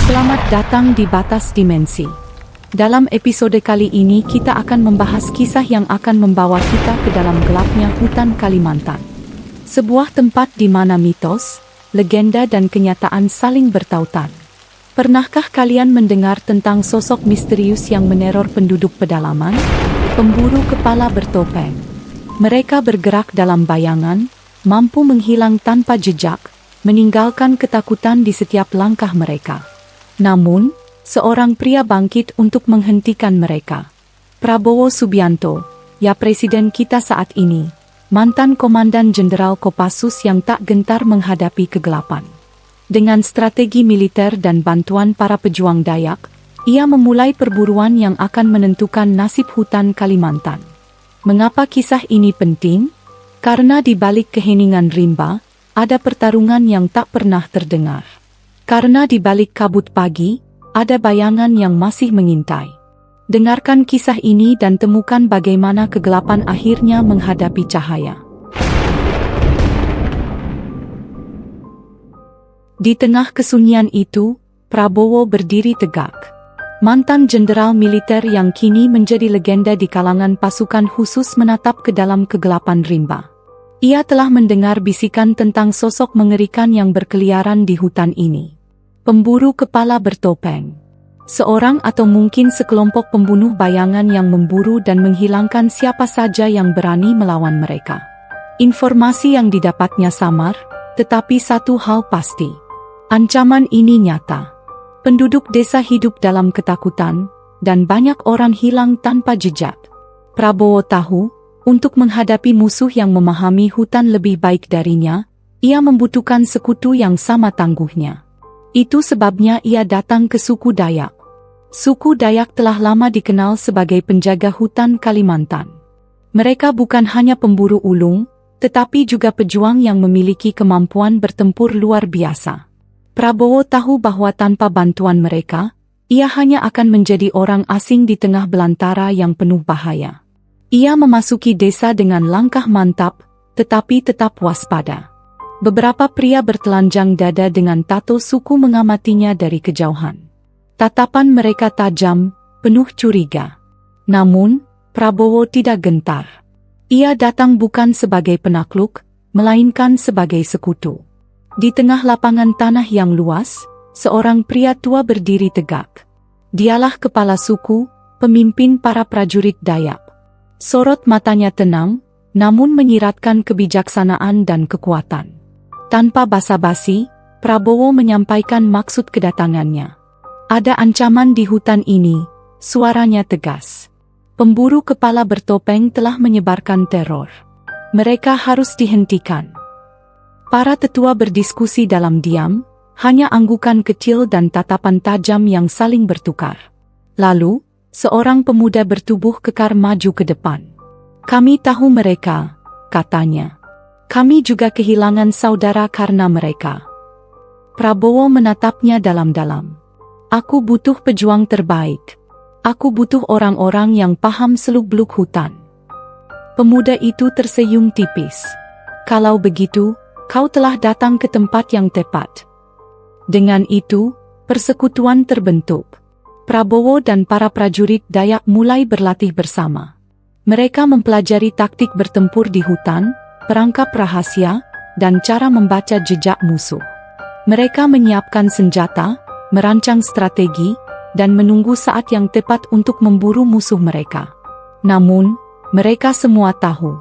Selamat datang di Batas Dimensi. Dalam episode kali ini kita akan membahas kisah yang akan membawa kita ke dalam gelapnya hutan Kalimantan. Sebuah tempat di mana mitos, legenda dan kenyataan saling bertautan. Pernahkah kalian mendengar tentang sosok misterius yang meneror penduduk pedalaman? Pemburu kepala bertopeng. Mereka bergerak dalam bayangan, mampu menghilang tanpa jejak, meninggalkan ketakutan di setiap langkah mereka. Namun, seorang pria bangkit untuk menghentikan mereka. Prabowo Subianto, ya presiden kita saat ini, mantan Komandan Jenderal Kopassus yang tak gentar menghadapi kegelapan. Dengan strategi militer dan bantuan para pejuang Dayak, ia memulai perburuan yang akan menentukan nasib hutan Kalimantan. Mengapa kisah ini penting? Karena di balik keheningan rimba, ada pertarungan yang tak pernah terdengar. Karena di balik kabut pagi, ada bayangan yang masih mengintai. Dengarkan kisah ini dan temukan bagaimana kegelapan akhirnya menghadapi cahaya. Di tengah kesunyian itu, Prabowo berdiri tegak. Mantan jenderal militer yang kini menjadi legenda di kalangan pasukan khusus menatap ke dalam kegelapan rimba. Ia telah mendengar bisikan tentang sosok mengerikan yang berkeliaran di hutan ini. Pemburu kepala bertopeng. Seorang atau mungkin sekelompok pembunuh bayangan yang memburu dan menghilangkan siapa saja yang berani melawan mereka. Informasi yang didapatnya samar, tetapi satu hal pasti. Ancaman ini nyata. Penduduk desa hidup dalam ketakutan, dan banyak orang hilang tanpa jejak. Prabowo tahu, untuk menghadapi musuh yang memahami hutan lebih baik darinya, ia membutuhkan sekutu yang sama tangguhnya. Itu sebabnya ia datang ke suku Dayak. Suku Dayak telah lama dikenal sebagai penjaga hutan Kalimantan. Mereka bukan hanya pemburu ulung, tetapi juga pejuang yang memiliki kemampuan bertempur luar biasa. Prabowo tahu bahwa tanpa bantuan mereka, ia hanya akan menjadi orang asing di tengah belantara yang penuh bahaya. Ia memasuki desa dengan langkah mantap, tetapi tetap waspada. Beberapa pria bertelanjang dada dengan tato suku mengamatinya dari kejauhan. Tatapan mereka tajam, penuh curiga. Namun, Prabowo tidak gentar. Ia datang bukan sebagai penakluk, melainkan sebagai sekutu. Di tengah lapangan tanah yang luas, seorang pria tua berdiri tegak. Dialah kepala suku, pemimpin para prajurit Dayak. Sorot matanya tenang, namun menyiratkan kebijaksanaan dan kekuatan. Tanpa basa-basi, Prabowo menyampaikan maksud kedatangannya. Ada ancaman di hutan ini, suaranya tegas. Pemburu kepala bertopeng telah menyebarkan teror. Mereka harus dihentikan. Para tetua berdiskusi dalam diam, hanya anggukan kecil dan tatapan tajam yang saling bertukar. Lalu, seorang pemuda bertubuh kekar maju ke depan. Kami tahu mereka, katanya. Kami juga kehilangan saudara karena mereka. Prabowo menatapnya dalam-dalam. Aku butuh pejuang terbaik. Aku butuh orang-orang yang paham seluk-beluk hutan. Pemuda itu tersenyum tipis. Kalau begitu, kau telah datang ke tempat yang tepat. Dengan itu, persekutuan terbentuk. Prabowo dan para prajurit Dayak mulai berlatih bersama. Mereka mempelajari taktik bertempur di hutan, perangkap rahasia, dan cara membaca jejak musuh. Mereka menyiapkan senjata, merancang strategi, dan menunggu saat yang tepat untuk memburu musuh mereka. Namun, mereka semua tahu,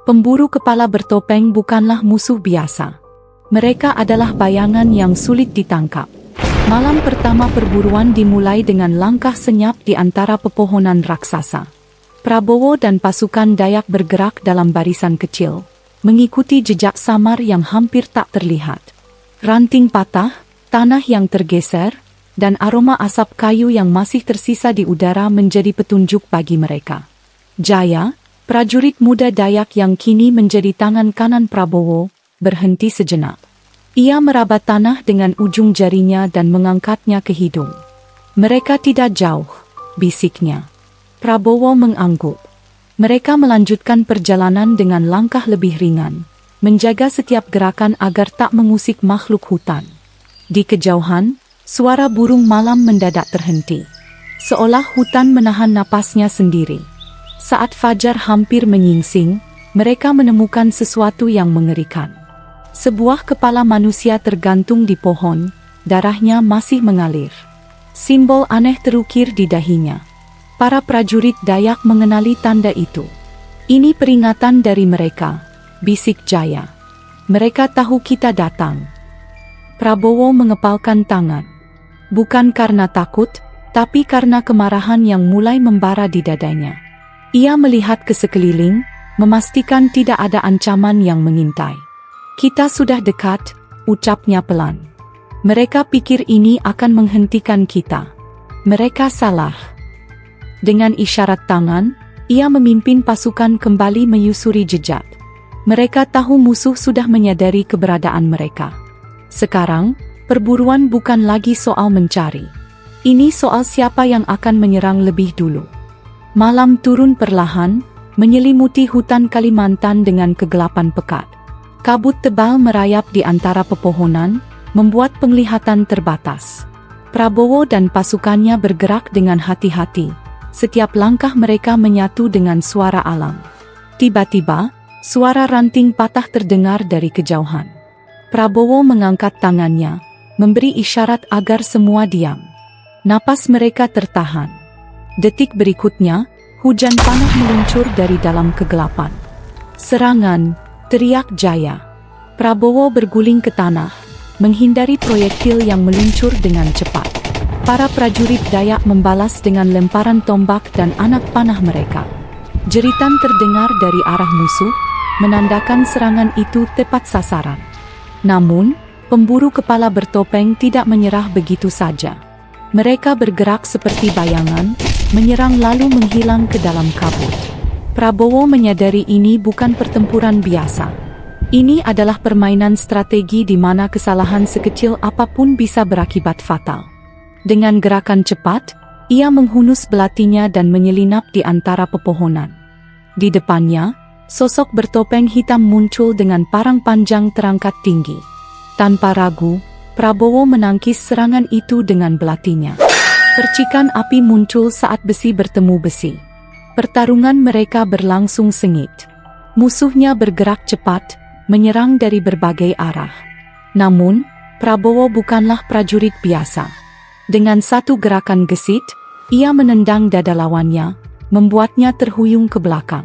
pemburu kepala bertopeng bukanlah musuh biasa. Mereka adalah bayangan yang sulit ditangkap. Malam pertama perburuan dimulai dengan langkah senyap di antara pepohonan raksasa. Prabowo dan pasukan Dayak bergerak dalam barisan kecil, mengikuti jejak samar yang hampir tak terlihat. Ranting patah, tanah yang tergeser, dan aroma asap kayu yang masih tersisa di udara menjadi petunjuk bagi mereka. Jaya, prajurit muda Dayak yang kini menjadi tangan kanan Prabowo, berhenti sejenak. Ia meraba tanah dengan ujung jarinya dan mengangkatnya ke hidung. Mereka tidak jauh, bisiknya. Prabowo mengangguk. Mereka melanjutkan perjalanan dengan langkah lebih ringan, menjaga setiap gerakan agar tak mengusik makhluk hutan. Di kejauhan, Suara burung malam mendadak terhenti. Seolah hutan menahan napasnya sendiri. Saat fajar hampir menyingsing, mereka menemukan sesuatu yang mengerikan. Sebuah kepala manusia tergantung di pohon, darahnya masih mengalir. Simbol aneh terukir di dahinya. Para prajurit Dayak mengenali tanda itu. Ini peringatan dari mereka, bisik Jaya. Mereka tahu kita datang. Prabowo mengepalkan tangan. Bukan karena takut, tapi karena kemarahan yang mulai membara di dadanya. Ia melihat ke sekeliling, memastikan tidak ada ancaman yang mengintai. Kita sudah dekat, ucapnya pelan. Mereka pikir ini akan menghentikan kita. Mereka salah. Dengan isyarat tangan, ia memimpin pasukan kembali menyusuri jejak. Mereka tahu musuh sudah menyadari keberadaan mereka. Sekarang, perburuan bukan lagi soal mencari. Ini soal siapa yang akan menyerang lebih dulu. Malam turun perlahan, menyelimuti hutan Kalimantan dengan kegelapan pekat. Kabut tebal merayap di antara pepohonan, membuat penglihatan terbatas. Prabowo dan pasukannya bergerak dengan hati-hati. Setiap langkah mereka menyatu dengan suara alam. Tiba-tiba, suara ranting patah terdengar dari kejauhan. Prabowo mengangkat tangannya, memberi isyarat agar semua diam. Napas mereka tertahan. Detik berikutnya, hujan panah meluncur dari dalam kegelapan. Serangan, teriak Jaya. Prabowo berguling ke tanah, menghindari proyektil yang meluncur dengan cepat. Para prajurit Dayak membalas dengan lemparan tombak dan anak panah mereka. Jeritan terdengar dari arah musuh, menandakan serangan itu tepat sasaran. Namun, pemburu kepala bertopeng tidak menyerah begitu saja. Mereka bergerak seperti bayangan, menyerang lalu menghilang ke dalam kabut. Prabowo menyadari ini bukan pertempuran biasa. Ini adalah permainan strategi di mana kesalahan sekecil apapun bisa berakibat fatal. Dengan gerakan cepat, ia menghunus belatinya dan menyelinap di antara pepohonan. Di depannya, sosok bertopeng hitam muncul dengan parang panjang terangkat tinggi. Tanpa ragu, Prabowo menangkis serangan itu dengan belatinya. Percikan api muncul saat besi bertemu besi. Pertarungan mereka berlangsung sengit. Musuhnya bergerak cepat, menyerang dari berbagai arah. Namun, Prabowo bukanlah prajurit biasa. Dengan satu gerakan gesit, ia menendang dada lawannya, membuatnya terhuyung ke belakang.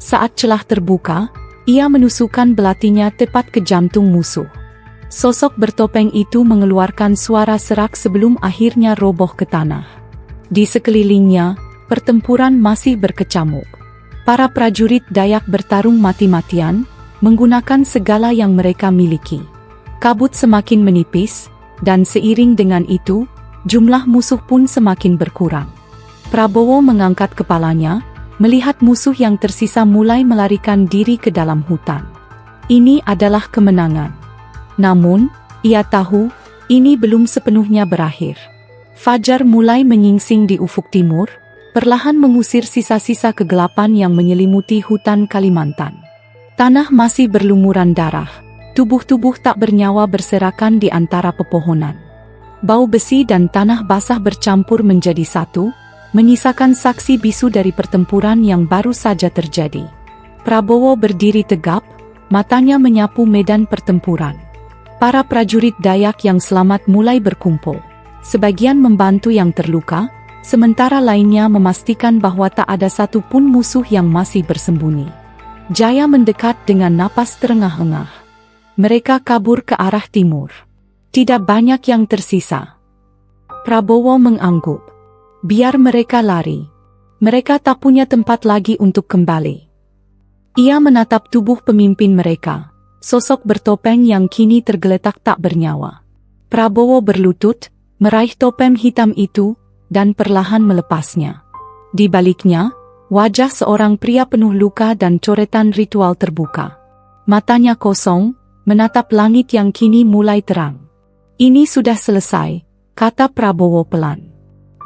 Saat celah terbuka, ia menusukkan belatinya tepat ke jantung musuh. Sosok bertopeng itu mengeluarkan suara serak sebelum akhirnya roboh ke tanah. Di sekelilingnya, pertempuran masih berkecamuk. Para prajurit Dayak bertarung mati-matian, menggunakan segala yang mereka miliki. Kabut semakin menipis, dan seiring dengan itu, jumlah musuh pun semakin berkurang. Prabowo mengangkat kepalanya, melihat musuh yang tersisa mulai melarikan diri ke dalam hutan. Ini adalah kemenangan. Namun, ia tahu, ini belum sepenuhnya berakhir. Fajar mulai menyingsing di ufuk timur, perlahan mengusir sisa-sisa kegelapan yang menyelimuti hutan Kalimantan. Tanah masih berlumuran darah, tubuh-tubuh tak bernyawa berserakan di antara pepohonan. Bau besi dan tanah basah bercampur menjadi satu, menyisakan saksi bisu dari pertempuran yang baru saja terjadi. Prabowo berdiri tegap, matanya menyapu medan pertempuran. Para prajurit Dayak yang selamat mulai berkumpul. Sebagian membantu yang terluka, sementara lainnya memastikan bahwa tak ada satupun musuh yang masih bersembunyi. Jaya mendekat dengan napas terengah-engah. Mereka kabur ke arah timur. Tidak banyak yang tersisa. Prabowo mengangguk. Biar mereka lari. Mereka tak punya tempat lagi untuk kembali. Ia menatap tubuh pemimpin mereka, sosok bertopeng yang kini tergeletak tak bernyawa. Prabowo berlutut, meraih topeng hitam itu, dan perlahan melepasnya. Di baliknya, wajah seorang pria penuh luka dan coretan ritual terbuka. Matanya kosong, menatap langit yang kini mulai terang. Ini sudah selesai, kata Prabowo pelan.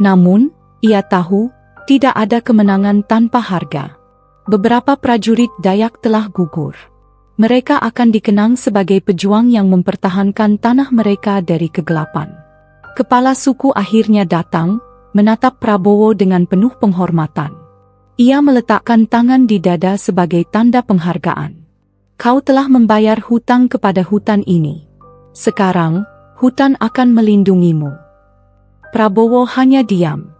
Namun, ia tahu, tidak ada kemenangan tanpa harga. Beberapa prajurit Dayak telah gugur. Mereka akan dikenang sebagai pejuang yang mempertahankan tanah mereka dari kegelapan. Kepala suku akhirnya datang, menatap Prabowo dengan penuh penghormatan. Ia meletakkan tangan di dada sebagai tanda penghargaan. Kau telah membayar hutang kepada hutan ini. Sekarang, hutan akan melindungimu. Prabowo hanya diam.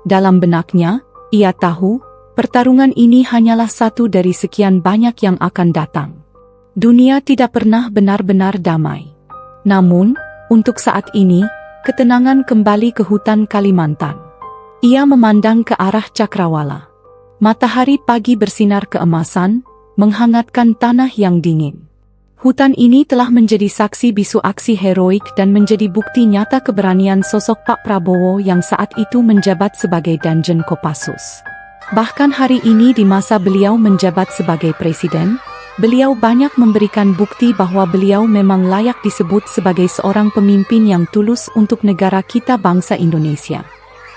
Dalam benaknya, ia tahu, pertarungan ini hanyalah satu dari sekian banyak yang akan datang. Dunia tidak pernah benar-benar damai. Namun, untuk saat ini, ketenangan kembali ke hutan Kalimantan. Ia memandang ke arah Cakrawala. Matahari pagi bersinar keemasan, menghangatkan tanah yang dingin. Hutan ini telah menjadi saksi bisu aksi heroik dan menjadi bukti nyata keberanian sosok Pak Prabowo yang saat itu menjabat sebagai Danjen Kopassus. Bahkan hari ini di masa beliau menjabat sebagai presiden, beliau banyak memberikan bukti bahwa beliau memang layak disebut sebagai seorang pemimpin yang tulus untuk negara kita bangsa Indonesia.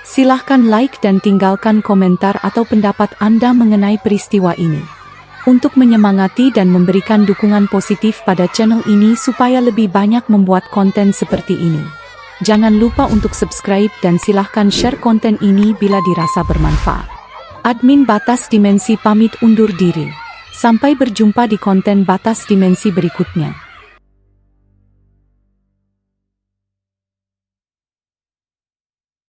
Silahkan like dan tinggalkan komentar atau pendapat Anda mengenai peristiwa ini. Untuk menyemangati dan memberikan dukungan positif pada channel ini supaya lebih banyak membuat konten seperti ini. Jangan lupa untuk subscribe dan silahkan share konten ini bila dirasa bermanfaat. Admin Batas Dimensi pamit undur diri. Sampai berjumpa di konten Batas Dimensi berikutnya.